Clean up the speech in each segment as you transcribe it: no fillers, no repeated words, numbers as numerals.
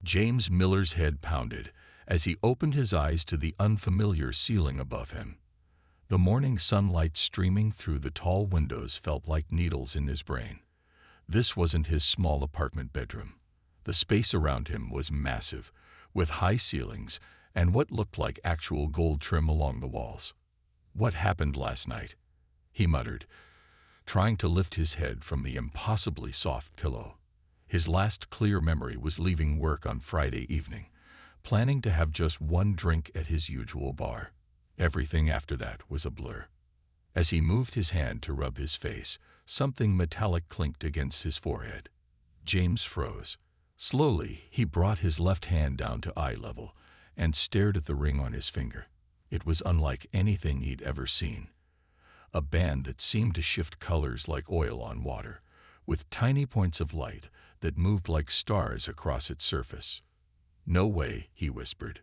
James Miller's head pounded as he opened his eyes to the unfamiliar ceiling above him. The morning sunlight streaming through the tall windows felt like needles in his brain. This wasn't his small apartment bedroom. The space around him was massive, with high ceilings and what looked like actual gold trim along the walls. "What happened last night?" he muttered, trying to lift his head from the impossibly soft pillow. His last clear memory was leaving work on Friday evening, planning to have just one drink at his usual bar. Everything after that was a blur. As he moved his hand to rub his face, something metallic clinked against his forehead. James froze. Slowly, he brought his left hand down to eye level and stared at the ring on his finger. It was unlike anything he'd ever seen. A band that seemed to shift colors like oil on water, with tiny points of light that moved like stars across its surface. "No way," he whispered.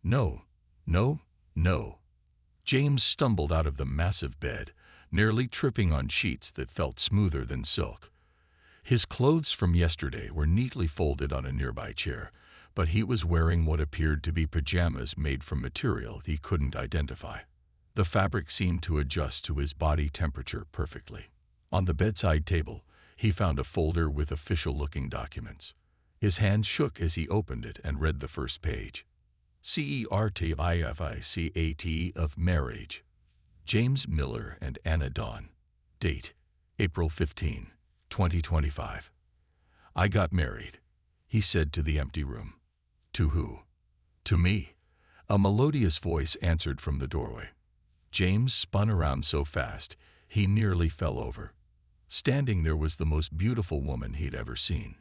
"No, no, no." James stumbled out of the massive bed, nearly tripping on sheets that felt smoother than silk. His clothes from yesterday were neatly folded on a nearby chair, but he was wearing what appeared to be pajamas made from material he couldn't identify. The fabric seemed to adjust to his body temperature perfectly. On the bedside table, he found a folder with official-looking documents. His hand shook as he opened it and read the first page. Certificate of marriage. James Miller and Anna Dawn. Date: April 15, 2025. "I got married," he said to the empty room. "To who?" "To me." A melodious voice answered from the doorway. James spun around so fast, he nearly fell over. Standing there was the most beautiful woman he'd ever seen.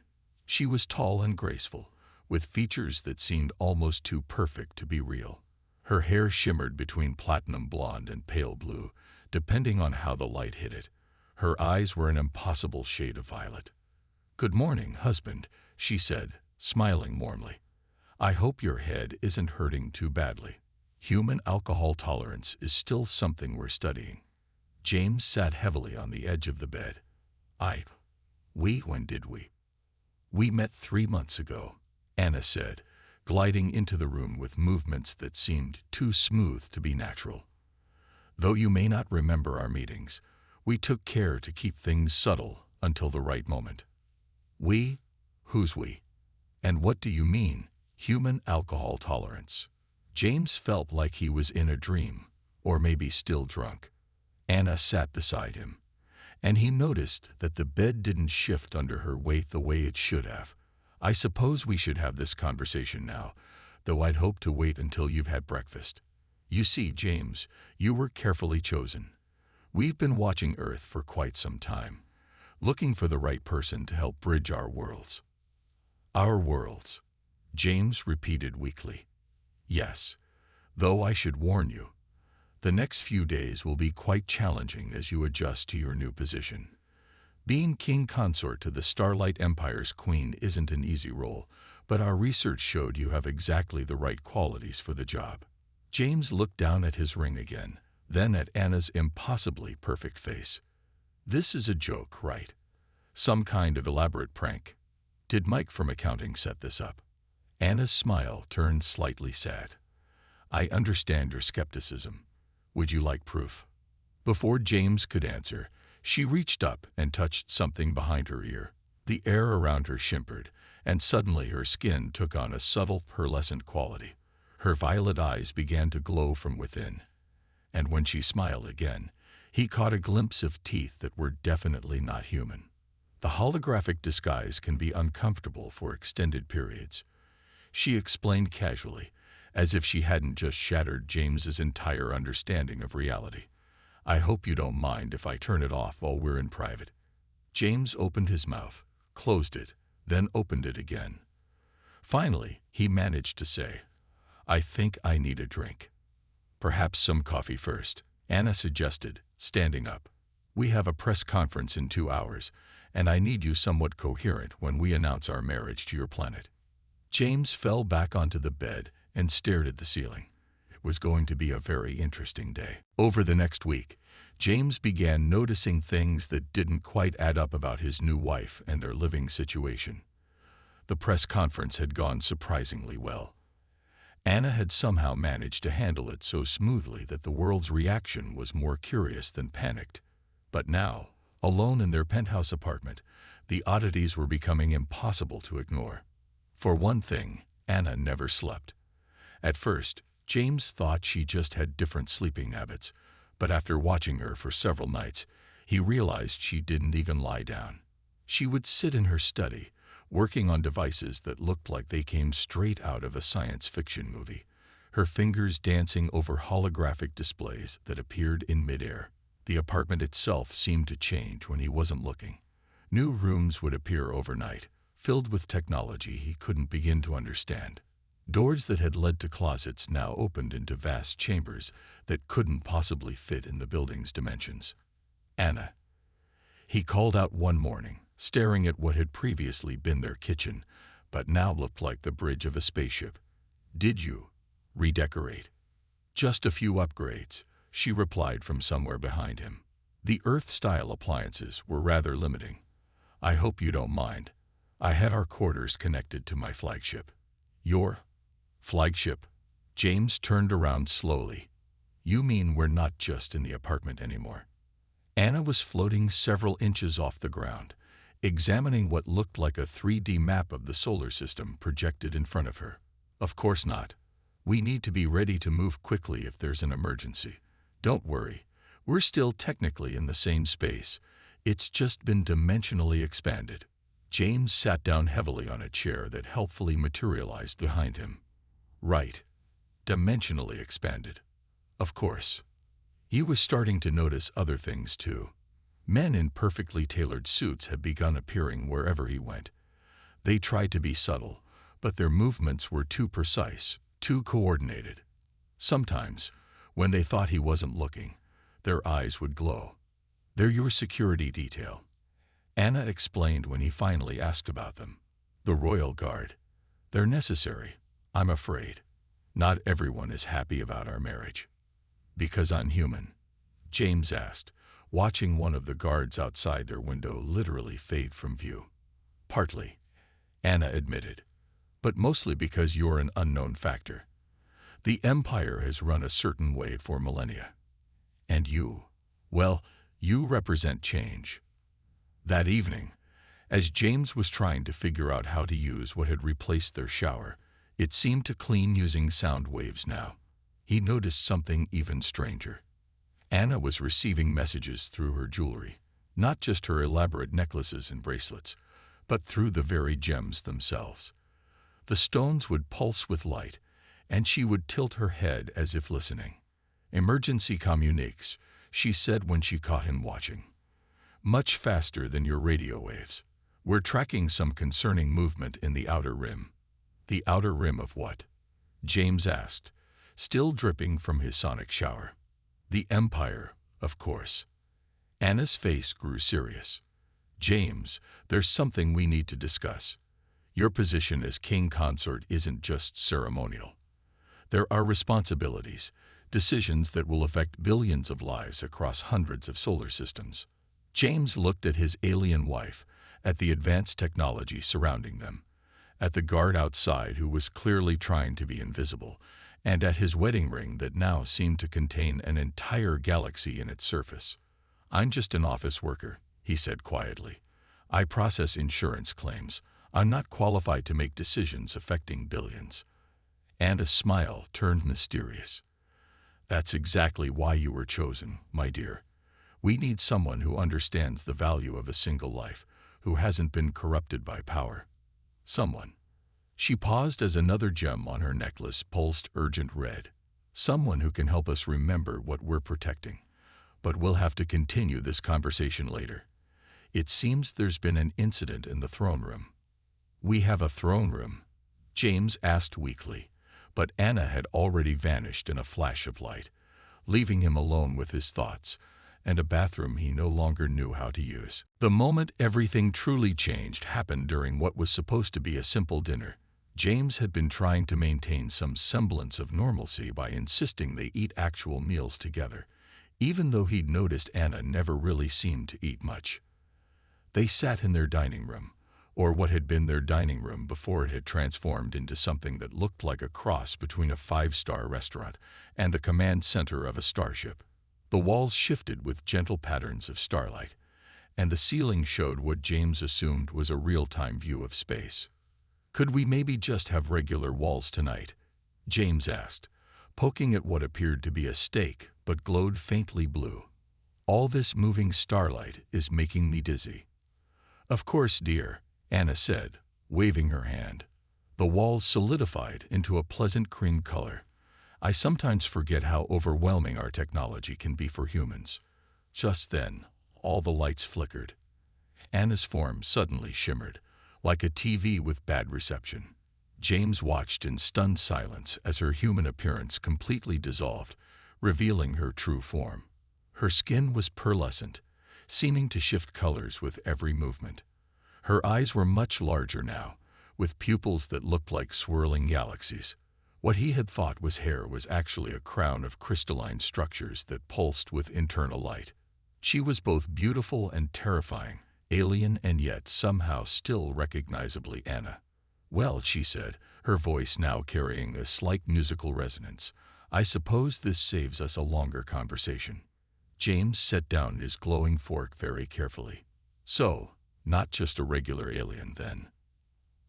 She was tall and graceful, with features that seemed almost too perfect to be real. Her hair shimmered between platinum blonde and pale blue, depending on how the light hit it. Her eyes were an impossible shade of violet. "Good morning, husband," she said, smiling warmly. "I hope your head isn't hurting too badly. Human alcohol tolerance is still something we're studying." James sat heavily on the edge of the bed. When did we?" "We met 3 months ago," Anna said, gliding into the room with movements that seemed too smooth to be natural. "Though you may not remember our meetings, we took care to keep things subtle until the right moment." "We? Who's we? And what do you mean, human alcohol tolerance?" James felt like he was in a dream, or maybe still drunk. Anna sat beside him, and he noticed that the bed didn't shift under her weight the way it should have. "I suppose we should have this conversation now, though I'd hoped to wait until you've had breakfast. You see, James, you were carefully chosen. We've been watching Earth for quite some time, looking for the right person to help bridge our worlds." "Our worlds," James repeated weakly. "Yes, though I should warn you, the next few days will be quite challenging as you adjust to your new position. Being king consort to the Starlight Empire's queen isn't an easy role, but our research showed you have exactly the right qualities for the job." James looked down at his ring again, then at Anna's impossibly perfect face. "This is a joke, right? Some kind of elaborate prank. Did Mike from accounting set this up?" Anna's smile turned slightly sad. "I understand your skepticism. Would you like proof?" Before James could answer, she reached up and touched something behind her ear. The air around her shimmered, and suddenly her skin took on a subtle pearlescent quality. Her violet eyes began to glow from within, and when she smiled again, he caught a glimpse of teeth that were definitely not human. The holographic disguise can be uncomfortable for extended periods, she explained casually, as if she hadn't just shattered James's entire understanding of reality. "I hope you don't mind if I turn it off while we're in private." James opened his mouth, closed it, then opened it again. Finally, he managed to say, "I think I need a drink." "Perhaps some coffee first," Anna suggested, standing up. "We have a press conference in 2 hours, and I need you somewhat coherent when we announce our marriage to your planet." James fell back onto the bed and stared at the ceiling. It was going to be a very interesting day. Over the next week, James began noticing things that didn't quite add up about his new wife and their living situation. The press conference had gone surprisingly well. Anna had somehow managed to handle it so smoothly that the world's reaction was more curious than panicked. But now, alone in their penthouse apartment, the oddities were becoming impossible to ignore. For one thing, Anna never slept. At first, James thought she just had different sleeping habits, but after watching her for several nights, he realized she didn't even lie down. She would sit in her study, working on devices that looked like they came straight out of a science fiction movie, her fingers dancing over holographic displays that appeared in midair. The apartment itself seemed to change when he wasn't looking. New rooms would appear overnight, filled with technology he couldn't begin to understand. Doors that had led to closets now opened into vast chambers that couldn't possibly fit in the building's dimensions. Anna. He called out one morning, staring at what had previously been their kitchen, but now looked like the bridge of a spaceship. "Did you redecorate?" "Just a few upgrades," she replied from somewhere behind him. The Earth-style appliances were rather limiting. "I hope you don't mind. I had our quarters connected to my flagship." "Your flagship?" James turned around slowly. "You mean we're not just in the apartment anymore?" Anna was floating several inches off the ground, examining what looked like a 3D map of the solar system projected in front of her. "Of course not. We need to be ready to move quickly if there's an emergency. Don't worry, we're still technically in the same space. It's just been dimensionally expanded." James sat down heavily on a chair that helpfully materialized behind him. "Right. Dimensionally expanded. Of course." He was starting to notice other things too. Men in perfectly tailored suits had begun appearing wherever he went. They tried to be subtle, but their movements were too precise, too coordinated. Sometimes, when they thought he wasn't looking, their eyes would glow. "They're your security detail," Anna explained when he finally asked about them. "The Royal Guard. They're necessary, I'm afraid. Not everyone is happy about our marriage." "Because I'm human?" James asked, watching one of the guards outside their window literally fade from view. "Partly," Anna admitted, "but mostly because you're an unknown factor. The Empire has run a certain way for millennia. And you, well, you represent change." That evening, as James was trying to figure out how to use what had replaced their shower, it seemed to clean using sound waves now. He noticed something even stranger. Anna was receiving messages through her jewelry, not just her elaborate necklaces and bracelets, but through the very gems themselves. The stones would pulse with light, and she would tilt her head as if listening. "Emergency communiques," she said when she caught him watching. "Much faster than your radio waves. We're tracking some concerning movement in the outer rim." "The outer rim of what?" James asked, still dripping from his sonic shower. "The Empire, of course." Anna's face grew serious. "James, there's something we need to discuss. Your position as king consort isn't just ceremonial. There are responsibilities, decisions that will affect billions of lives across hundreds of solar systems." James looked at his alien wife, at the advanced technology surrounding them, at the guard outside who was clearly trying to be invisible, and at his wedding ring that now seemed to contain an entire galaxy in its surface. "I'm just an office worker," he said quietly. "I process insurance claims. I'm not qualified to make decisions affecting billions." And a smile turned mysterious. "That's exactly why you were chosen, my dear. We need someone who understands the value of a single life, who hasn't been corrupted by power. Someone." She paused as another gem on her necklace pulsed urgent red. "Someone who can help us remember what we're protecting. But we'll have to continue this conversation later. It seems there's been an incident in the throne room." "We have a throne room?" James asked weakly, but Anna had already vanished in a flash of light, leaving him alone with his thoughts, and a bathroom he no longer knew how to use. The moment everything truly changed happened during what was supposed to be a simple dinner. James had been trying to maintain some semblance of normalcy by insisting they eat actual meals together, even though he'd noticed Anna never really seemed to eat much. They sat in their dining room, or what had been their dining room before it had transformed into something that looked like a cross between a five-star restaurant and the command center of a starship. The walls shifted with gentle patterns of starlight, and the ceiling showed what James assumed was a real-time view of space. "Could we maybe just have regular walls tonight?" James asked, poking at what appeared to be a steak but glowed faintly blue. "All this moving starlight is making me dizzy." "Of course, dear," Anna said, waving her hand. The walls solidified into a pleasant cream color. "I sometimes forget how overwhelming our technology can be for humans." Just then, all the lights flickered. Anna's form suddenly shimmered, like a TV with bad reception. James watched in stunned silence as her human appearance completely dissolved, revealing her true form. Her skin was pearlescent, seeming to shift colors with every movement. Her eyes were much larger now, with pupils that looked like swirling galaxies. What he had thought was hair was actually a crown of crystalline structures that pulsed with internal light. She was both beautiful and terrifying, alien and yet somehow still recognizably Anna. "Well," she said, her voice now carrying a slight musical resonance, "I suppose this saves us a longer conversation." James set down his glowing fork very carefully. "So, not just a regular alien, then?"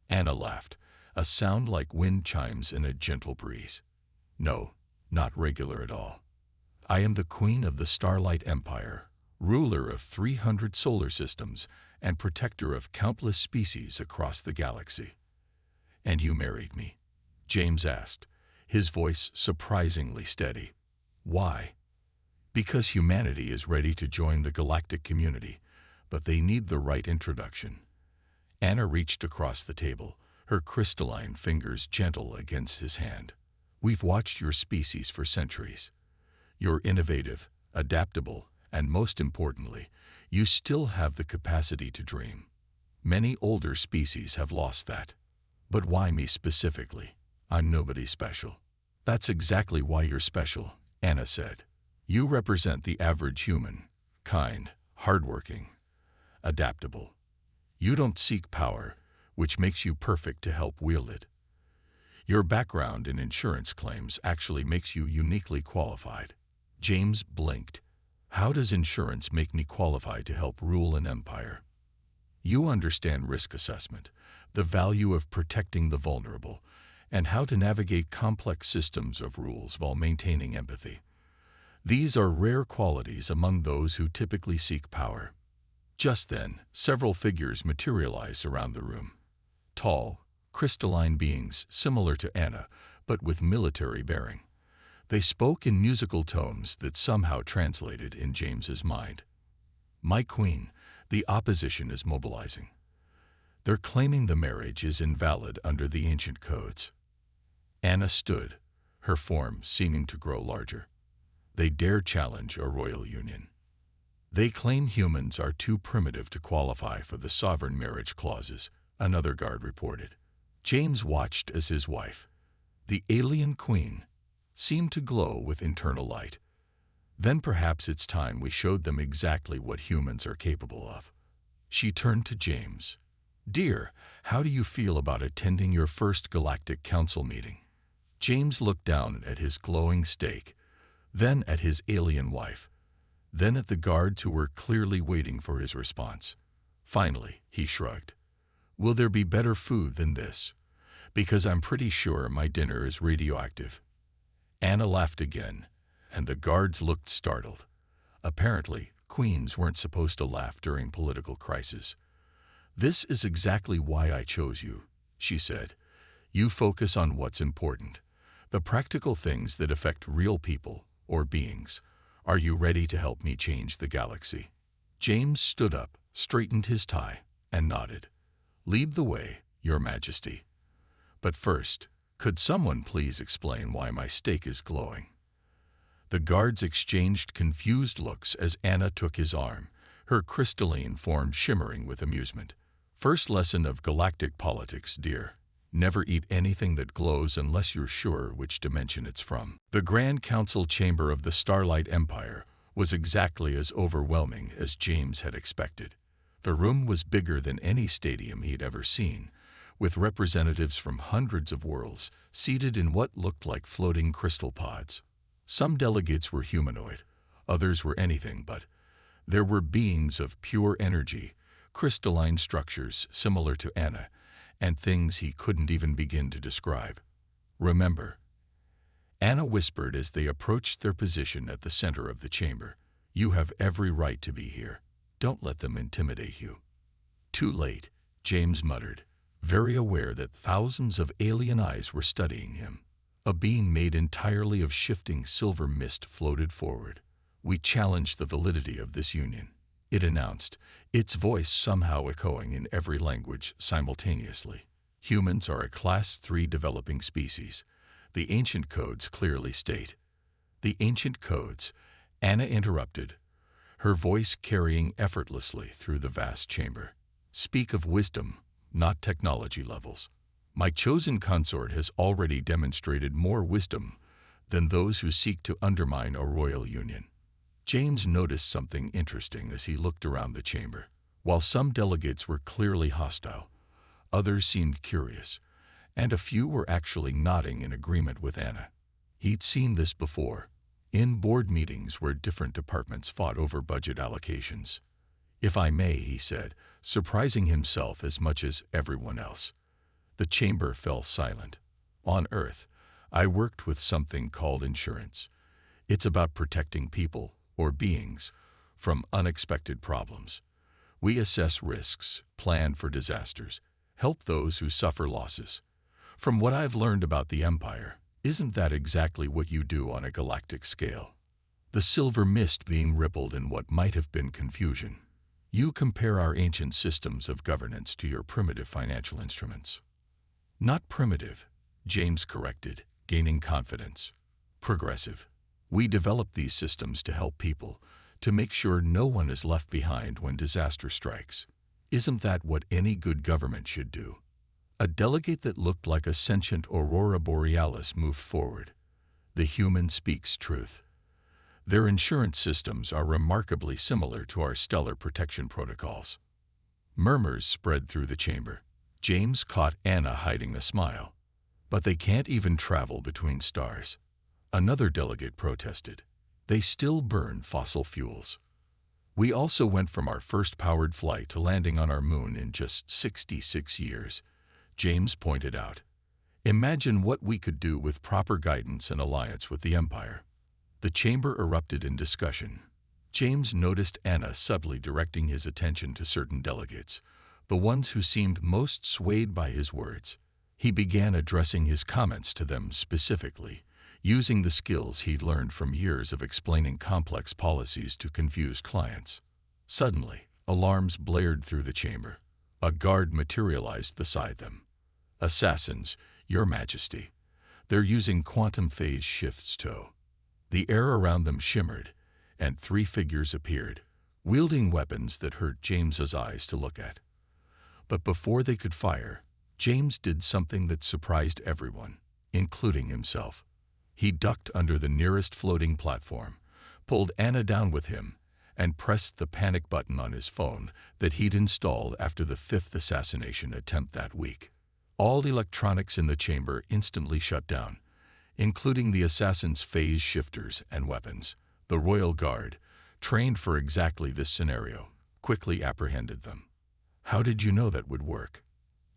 Anna laughed, a sound like wind chimes in a gentle breeze. "No, not regular at all. I am the Queen of the Starlight Empire, ruler of 300 solar systems and protector of countless species across the galaxy." "And you married me?" James asked, his voice surprisingly steady. "Why?" "Because humanity is ready to join the galactic community, but they need the right introduction." Anna reached across the table, her crystalline fingers gentle against his hand. "We've watched your species for centuries. You're innovative, adaptable, and most importantly, you still have the capacity to dream. Many older species have lost that. But why me specifically? I'm nobody special." "That's exactly why you're special," Anna said. "You represent the average human, kind, hardworking, adaptable. You don't seek power, which makes you perfect to help wield it. Your background in insurance claims actually makes you uniquely qualified." James blinked. "How does insurance make me qualified to help rule an empire?" "You understand risk assessment, the value of protecting the vulnerable, and how to navigate complex systems of rules while maintaining empathy. These are rare qualities among those who typically seek power." Just then, several figures materialized around the room. Tall, crystalline beings similar to Anna, but with military bearing. They spoke in musical tones that somehow translated in James's mind. "My queen, the opposition is mobilizing. They're claiming the marriage is invalid under the ancient codes." Anna stood, her form seeming to grow larger. "They dare challenge a royal union. They claim humans are too primitive to qualify for the sovereign marriage clauses," another guard reported. James watched as his wife, the alien queen, seemed to glow with internal light. "Then perhaps it's time we showed them exactly what humans are capable of." She turned to James. "Dear, how do you feel about attending your first Galactic Council meeting?" James looked down at his glowing steak, then at his alien wife, then at the guards who were clearly waiting for his response. Finally, he shrugged. "Will there be better food than this? Because I'm pretty sure my dinner is radioactive." Anna laughed again, and the guards looked startled. Apparently, queens weren't supposed to laugh during political crises. "This is exactly why I chose you," she said. "You focus on what's important, the practical things that affect real people or beings. Are you ready to help me change the galaxy?" James stood up, straightened his tie, and nodded. "Lead the way, Your Majesty. But first, could someone please explain why my steak is glowing?" The guards exchanged confused looks as Anna took his arm, her crystalline form shimmering with amusement. "First lesson of galactic politics, dear. Never eat anything that glows unless you're sure which dimension it's from." The Grand Council chamber of the Starlight Empire was exactly as overwhelming as James had expected. The room was bigger than any stadium he'd ever seen, with representatives from hundreds of worlds seated in what looked like floating crystal pods. Some delegates were humanoid, others were anything but. There were beings of pure energy, crystalline structures similar to Anna, and things he couldn't even begin to describe. "Remember," Anna whispered as they approached their position at the center of the chamber, "you have every right to be here. Don't let them intimidate you." "Too late," James muttered, very aware that thousands of alien eyes were studying him. A being made entirely of shifting silver mist floated forward. "We challenge the validity of this union," it announced, its voice somehow echoing in every language simultaneously. "Humans are a Class 3 developing species. The ancient codes clearly state." "The ancient codes," Anna interrupted, her voice carrying effortlessly through the vast chamber, "speak of wisdom, not technology levels. My chosen consort has already demonstrated more wisdom than those who seek to undermine a royal union." James noticed something interesting as he looked around the chamber. While some delegates were clearly hostile, others seemed curious, and a few were actually nodding in agreement with Anna. He'd seen this before, in board meetings where different departments fought over budget allocations. "If I may," he said, surprising himself as much as everyone else. The chamber fell silent. "On Earth, I worked with something called insurance. It's about protecting people, or beings, from unexpected problems. We assess risks, plan for disasters, help those who suffer losses. From what I've learned about the Empire, isn't that exactly what you do on a galactic scale?" The silver mist being rippled in what might have been confusion. "You compare our ancient systems of governance to your primitive financial instruments." "Not primitive," James corrected, gaining confidence. "Progressive. We develop these systems to help people, to make sure no one is left behind when disaster strikes. Isn't that what any good government should do?" A delegate that looked like a sentient aurora borealis moved forward. "The human speaks truth. Their insurance systems are remarkably similar to our stellar protection protocols." Murmurs spread through the chamber. James caught Anna hiding a smile. "But they can't even travel between stars." Another delegate protested. "They still burn fossil fuels." "We also went from our first powered flight to landing on our moon in just 66 years. James pointed out. "Imagine what we could do with proper guidance and alliance with the Empire." The chamber erupted in discussion. James noticed Anna subtly directing his attention to certain delegates, the ones who seemed most swayed by his words. He began addressing his comments to them specifically, using the skills he'd learned from years of explaining complex policies to confused clients. Suddenly, alarms blared through the chamber. A guard materialized beside them. "Assassins, Your Majesty. They're using quantum phase shifts to." The air around them shimmered, and 3 figures appeared, wielding weapons that hurt James's eyes to look at. But before they could fire, James did something that surprised everyone, including himself. He ducked under the nearest floating platform, pulled Anna down with him, and pressed the panic button on his phone that he'd installed after the 5th assassination attempt that week. All electronics in the chamber instantly shut down, including the assassin's phase shifters and weapons. The Royal Guard, trained for exactly this scenario, quickly apprehended them. "How did you know that would work?"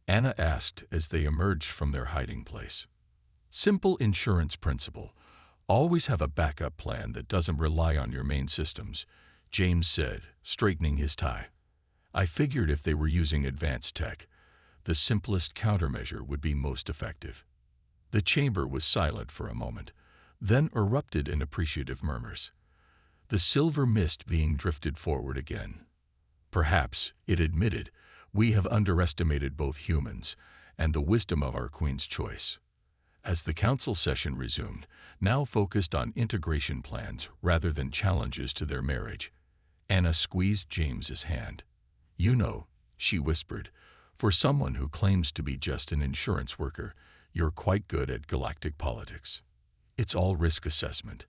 Anna asked as they emerged from their hiding place. "Simple insurance principle. Always have a backup plan that doesn't rely on your main systems," James said, straightening his tie. "I figured if they were using advanced tech, the simplest countermeasure would be most effective." The chamber was silent for a moment, then erupted in appreciative murmurs. The silver mist being drifted forward again. "Perhaps," it admitted, "we have underestimated both humans and the wisdom of our Queen's choice." As the council session resumed, now focused on integration plans rather than challenges to their marriage, Anna squeezed James's hand. "You know," she whispered, "for someone who claims to be just an insurance worker, you're quite good at galactic politics." "It's all risk assessment,"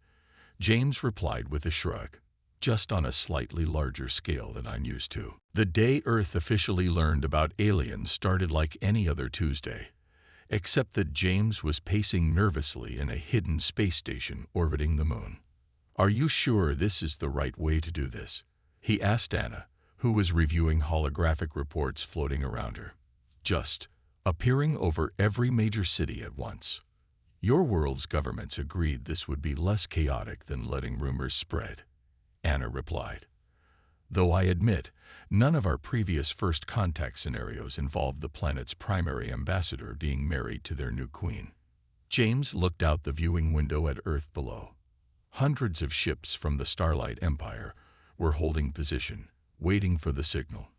James replied with a shrug. just on a slightly larger scale than I'm used to. The day Earth officially learned about aliens started like any other Tuesday, except that James was pacing nervously in a hidden space station orbiting the moon. "Are you sure this is the right way to do this?" he asked Anna, who was reviewing holographic reports floating around her. "Just appearing over every major city at once. Your world's governments agreed this would be less chaotic than letting rumors spread," Anna replied. "Though I admit, none of our previous first contact scenarios involved the planet's primary ambassador being married to their new queen." James looked out the viewing window at Earth below. Hundreds of ships from the Starlight Empire were holding position, waiting for the signal.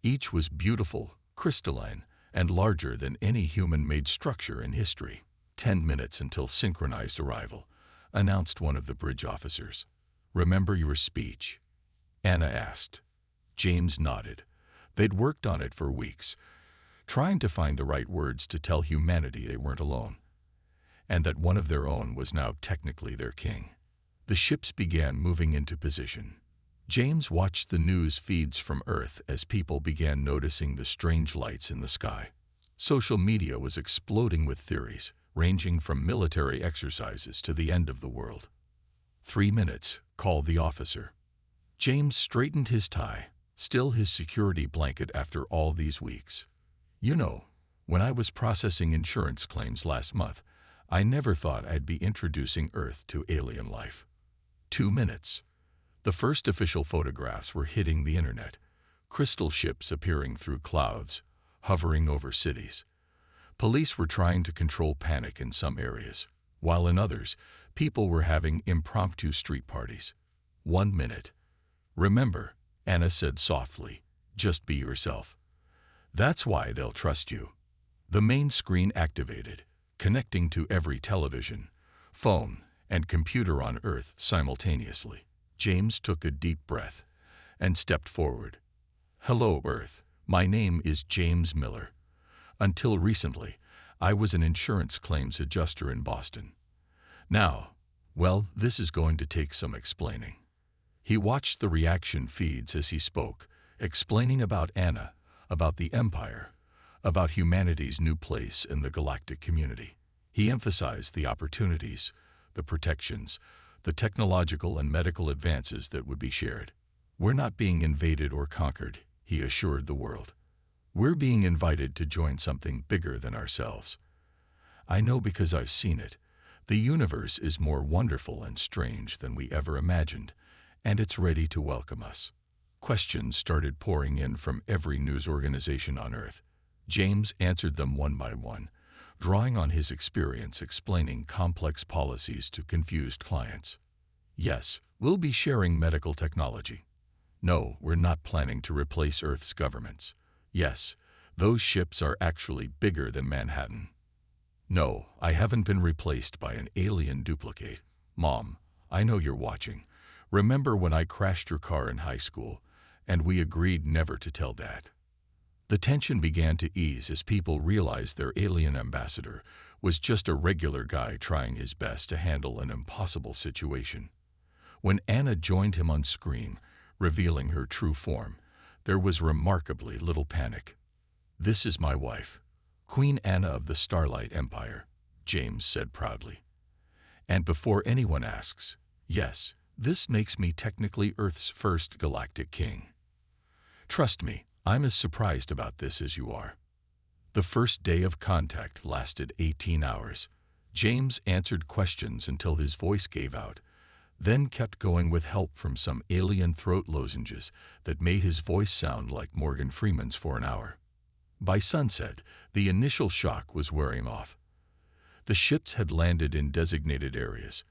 Each was beautiful, crystalline, and larger than any human-made structure in history. 10 minutes until synchronized arrival," announced one of the bridge officers. "Remember your speech?" Anna asked. James nodded. They'd worked on it for weeks, trying to find the right words to tell humanity they weren't alone, and that one of their own was now technically their king. The ships began moving into position. James watched the news feeds from Earth as people began noticing the strange lights in the sky. Social media was exploding with theories, ranging from military exercises to the end of the world. 3 minutes, called the officer. James straightened his tie, still his security blanket after all these weeks. "You know, when I was processing insurance claims last month, I never thought I'd be introducing Earth to alien life." 2 minutes. The first official photographs were hitting the internet, crystal ships appearing through clouds, hovering over cities. Police were trying to control panic in some areas, while in others, people were having impromptu street parties. 1 minute. "Remember," Anna said softly, "just be yourself. That's why they'll trust you." The main screen activated, connecting to every television, phone, and computer on Earth simultaneously. James took a deep breath and stepped forward. "Hello, Earth. My name is James Miller. Until recently, I was an insurance claims adjuster in Boston. Now, well, this is going to take some explaining." He watched the reaction feeds as he spoke, explaining about Anna, about the Empire, about humanity's new place in the galactic community. He emphasized the opportunities, the protections, the technological and medical advances that would be shared. "We're not being invaded or conquered," he assured the world. "We're being invited to join something bigger than ourselves. I know because I've seen it. The universe is more wonderful and strange than we ever imagined, and it's ready to welcome us." Questions started pouring in from every news organization on Earth. James answered them one by one, drawing on his experience explaining complex policies to confused clients. "Yes, we'll be sharing medical technology. No, we're not planning to replace Earth's governments. Yes, those ships are actually bigger than Manhattan. No, I haven't been replaced by an alien duplicate. Mom, I know you're watching. Remember when I crashed your car in high school, and we agreed never to tell Dad?" The tension began to ease as people realized their alien ambassador was just a regular guy trying his best to handle an impossible situation. When Anna joined him on screen, revealing her true form, there was remarkably little panic. "This is my wife, Queen Anna of the Starlight Empire," James said proudly. "And before anyone asks, yes, this makes me technically Earth's first galactic king. Trust me, I'm as surprised about this as you are." The first day of contact lasted 18 hours. James answered questions until his voice gave out, then kept going with help from some alien throat lozenges that made his voice sound like Morgan Freeman's for an hour. By sunset, the initial shock was wearing off. The ships had landed in designated areas,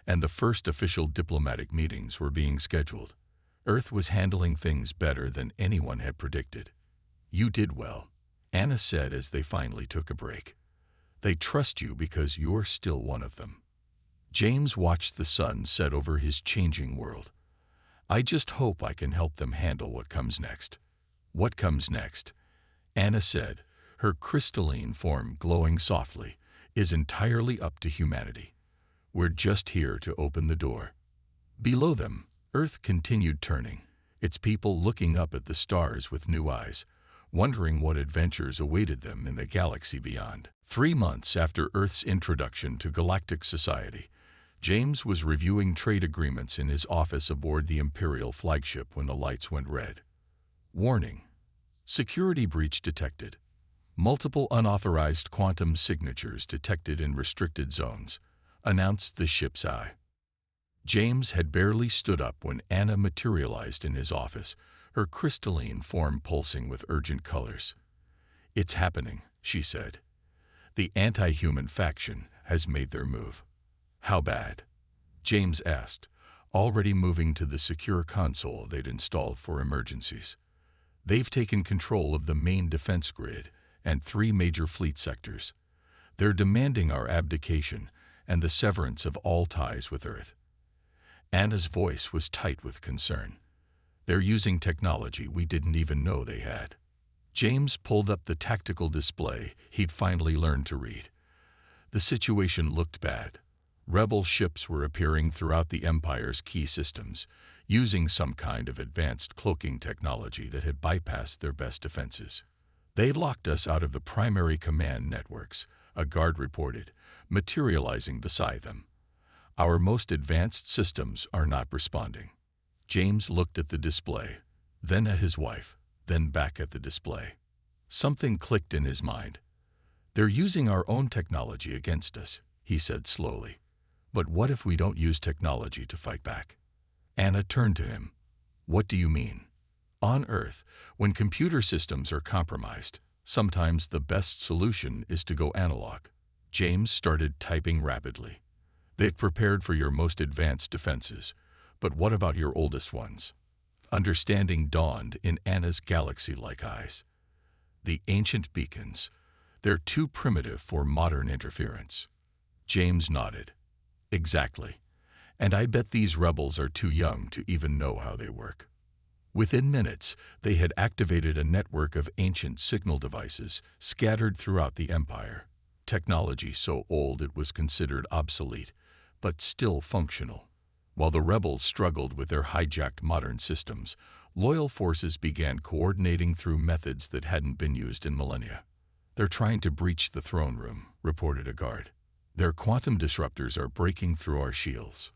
and the first official diplomatic meetings were being scheduled. Earth was handling things better than anyone had predicted. "You did well," Anna said as they finally took a break. "They trust you because you're still one of them." James watched the sun set over his changing world. "I just hope I can help them handle what comes next." "What comes next?" Anna said, her crystalline form glowing softly, "is entirely up to humanity. We're just here to open the door." Below them, Earth continued turning, its people looking up at the stars with new eyes, wondering what adventures awaited them in the galaxy beyond. 3 months after Earth's introduction to galactic society, James was reviewing trade agreements in his office aboard the Imperial flagship when the lights went red. Warning: security breach detected. Multiple unauthorized quantum signatures detected in restricted zones, announced the ship's eye. James had barely stood up when Anna materialized in his office, her crystalline form pulsing with urgent colors. "It's happening," she said. "The anti-human faction has made their move." "How bad?" James asked, already moving to the secure console they'd installed for emergencies. "They've taken control of the main defense grid and 3 major fleet sectors. They're demanding our abdication and the severance of all ties with Earth." Anna's voice was tight with concern. "They're using technology we didn't even know they had." James pulled up the tactical display he'd finally learned to read. The situation looked bad. Rebel ships were appearing throughout the Empire's key systems, using some kind of advanced cloaking technology that had bypassed their best defenses. "They've locked us out of the primary command networks," a guard reported, materializing beside them. "Our most advanced systems are not responding." James looked at the display, then at his wife, then back at the display. Something clicked in his mind. "They're using our own technology against us," he said slowly. "But what if we don't use technology to fight back?" Anna turned to him. "What do you mean?" "On Earth, when computer systems are compromised, sometimes the best solution is to go analog." James started typing rapidly. "They've prepared for your most advanced defenses, but what about your oldest ones?" Understanding dawned in Anna's galaxy-like eyes. "The ancient beacons. They're too primitive for modern interference." James nodded. "Exactly. And I bet these rebels are too young to even know how they work." Within minutes, they had activated a network of ancient signal devices scattered throughout the Empire. Technology so old it was considered obsolete, but still functional. While the rebels struggled with their hijacked modern systems, loyal forces began coordinating through methods that hadn't been used in millennia. "They're trying to breach the throne room," reported a guard. "Their quantum disruptors are breaking through our shields."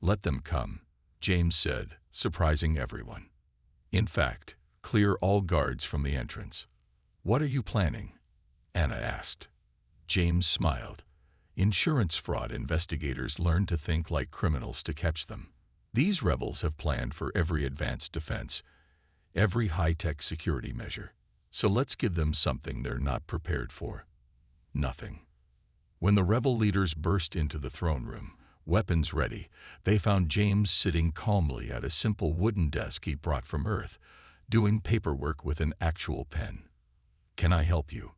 "Let them come," James said, surprising everyone. "In fact, clear all guards from the entrance." "What are you planning?" Anna asked. James smiled. "Insurance fraud investigators learn to think like criminals to catch them. These rebels have planned for every advanced defense, every high-tech security measure. So let's give them something they're not prepared for." Nothing. When the rebel leaders burst into the throne room, weapons ready, they found James sitting calmly at a simple wooden desk he brought from Earth, doing paperwork with an actual pen. "Can I help you?"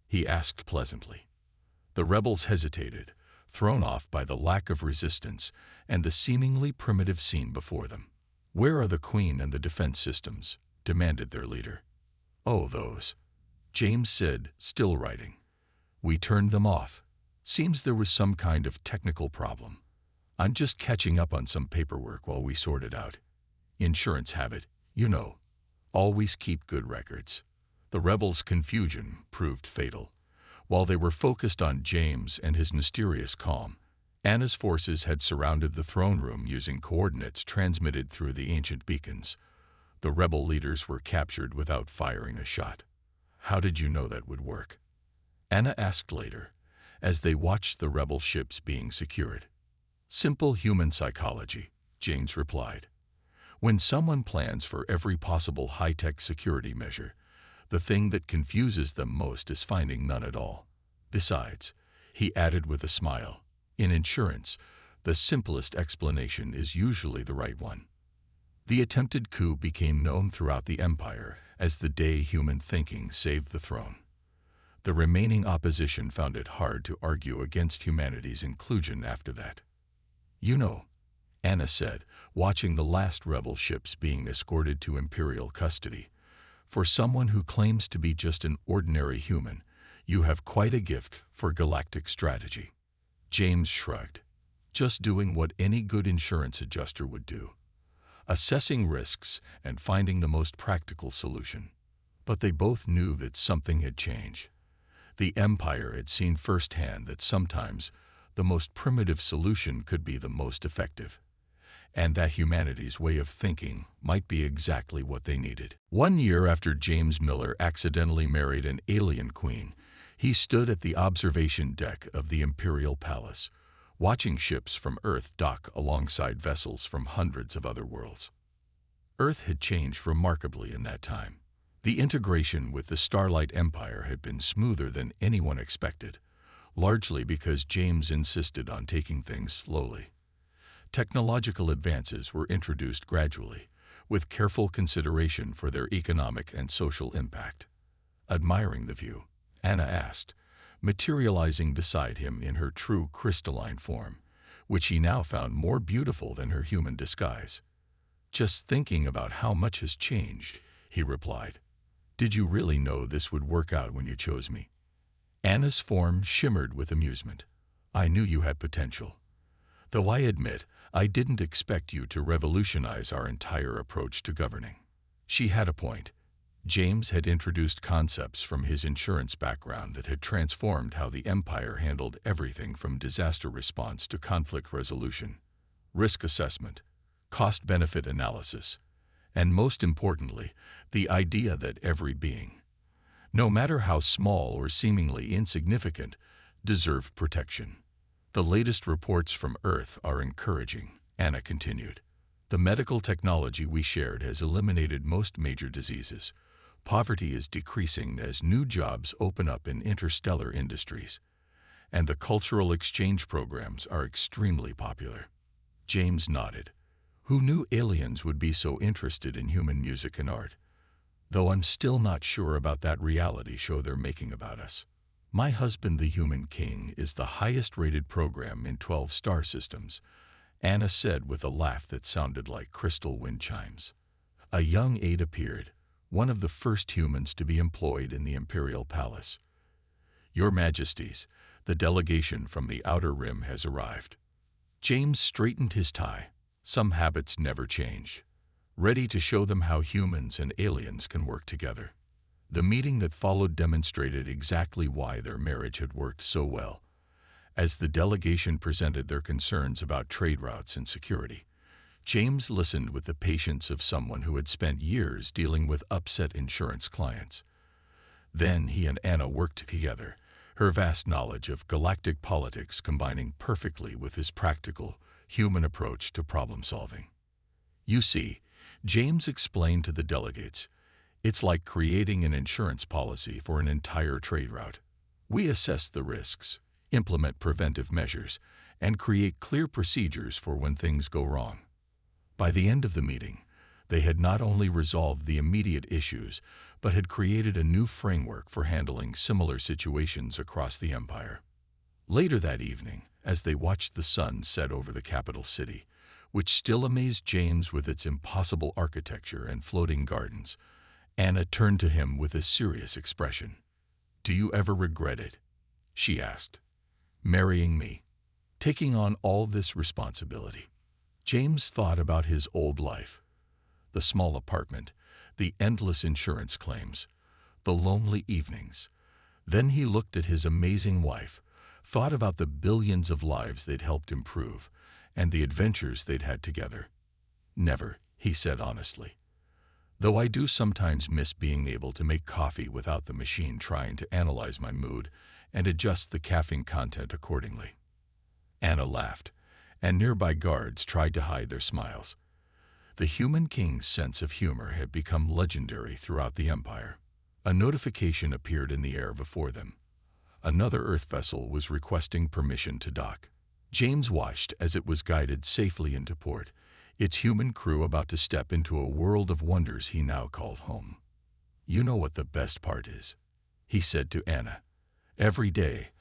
he asked pleasantly. The rebels hesitated, thrown off by the lack of resistance and the seemingly primitive scene before them. "Where are the Queen and the defense systems?" demanded their leader. "Oh, those," James said, still writing. "We turned them off. Seems there was some kind of technical problem. I'm just catching up on some paperwork while we sort it out. Insurance habit, you know. Always keep good records." The rebels' confusion proved fatal. While they were focused on James and his mysterious calm, Anna's forces had surrounded the throne room using coordinates transmitted through the ancient beacons. The rebel leaders were captured without firing a shot. "How did you know that would work?" Anna asked later, as they watched the rebel ships being secured. "Simple human psychology," James replied. "When someone plans for every possible high-tech security measure, the thing that confuses them most is finding none at all. Besides," he added with a smile, "in insurance, the simplest explanation is usually the right one." The attempted coup became known throughout the Empire as the day human thinking saved the throne. The remaining opposition found it hard to argue against humanity's inclusion after that. "You know," Anna said, watching the last rebel ships being escorted to Imperial custody, "for someone who claims to be just an ordinary human, you have quite a gift for galactic strategy." James shrugged. "Just doing what any good insurance adjuster would do." assessing risks and finding the most practical solution. But they both knew that something had changed. The Empire had seen firsthand that sometimes the most primitive solution could be the most effective, and that humanity's way of thinking might be exactly what they needed. 1 year after James Miller accidentally married an alien queen, he stood at the observation deck of the Imperial Palace, watching ships from Earth dock alongside vessels from hundreds of other worlds. Earth had changed remarkably in that time. The integration with the Starlight Empire had been smoother than anyone expected, largely because James insisted on taking things slowly. Technological advances were introduced gradually, with careful consideration for their economic and social impact. Admiring the view, Anna asked, materializing beside him in her true crystalline form, which he now found more beautiful than her human disguise. "Just thinking about how much has changed," he replied. "Did you really know this would work out when you chose me?" Anna's form shimmered with amusement. "I knew you had potential. Though I admit, I didn't expect you to revolutionize our entire approach to governing." She had a point. James had introduced concepts from his insurance background that had transformed how the Empire handled everything from disaster response to conflict resolution, risk assessment, cost-benefit analysis, and most importantly, the idea that every being, no matter how small or seemingly insignificant, deserved protection. "The latest reports from Earth are encouraging," Anna continued. "The medical technology we shared has eliminated most major diseases. Poverty is decreasing as new jobs open up in interstellar industries, and the cultural exchange programs are extremely popular." James nodded. Who knew aliens would be so interested in human music and art? "Though I'm still not sure about that reality show they're making about us. My Husband the Human King is the highest-rated program in 12 star systems," Anna said with a laugh that sounded like crystal wind chimes. A young aide appeared, one of the first humans to be employed in the Imperial Palace. "Your Majesties, the delegation from the Outer Rim has arrived." James straightened his tie. Some habits never change. Ready to show them how humans and aliens can work together. The meeting that followed demonstrated exactly why their marriage had worked so well. As the delegation presented their concerns about trade routes and security, James listened with the patience of someone who had spent years dealing with upset insurance clients. Then he and Anna worked together, her vast knowledge of galactic politics combining perfectly with his practical, human approach to problem solving. "You see," James explained to the delegates, "it's like creating an insurance policy for an entire trade route. We assess the risks, implement preventive measures, and create clear procedures for when things go wrong." By the end of the meeting, they had not only resolved the immediate issues, but had created a new framework for handling similar situations across the Empire. Later that evening, as they watched the sun set over the capital city, which still amazed James with its impossible architecture and floating gardens, Anna turned to him with a serious expression. "Do you ever regret it?" she asked. "Marrying me? Taking on all this responsibility?" James thought about his old life. The small apartment, the endless insurance claims, the lonely evenings. Then he looked at his amazing wife, thought about the billions of lives they'd helped improve, and the adventures they'd had together. "Never," he said honestly. "Though I do sometimes miss being able to make coffee without the machine trying to analyze my mood and adjust the caffeine content accordingly." Anna laughed, and nearby guards tried to hide their smiles. The Human King's sense of humor had become legendary throughout the Empire. A notification appeared in the air before them. Another Earth vessel was requesting permission to dock. James watched as it was guided safely into port, its human crew about to step into a world of wonders he now called home. "You know what the best part is," he said to Anna. "Every day,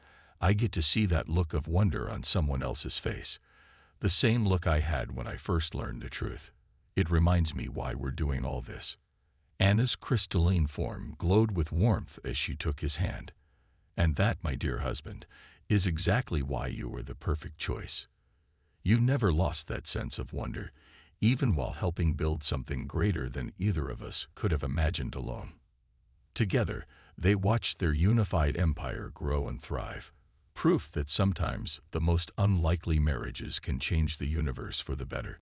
I get to see that look of wonder on someone else's face, the same look I had when I first learned the truth. It reminds me why we're doing all this." Anna's crystalline form glowed with warmth as she took his hand. "And that, my dear husband, is exactly why you were the perfect choice. You never lost that sense of wonder, even while helping build something greater than either of us could have imagined alone. Together, they watched their unified empire grow and thrive, proof that sometimes the most unlikely marriages can change the universe for the better.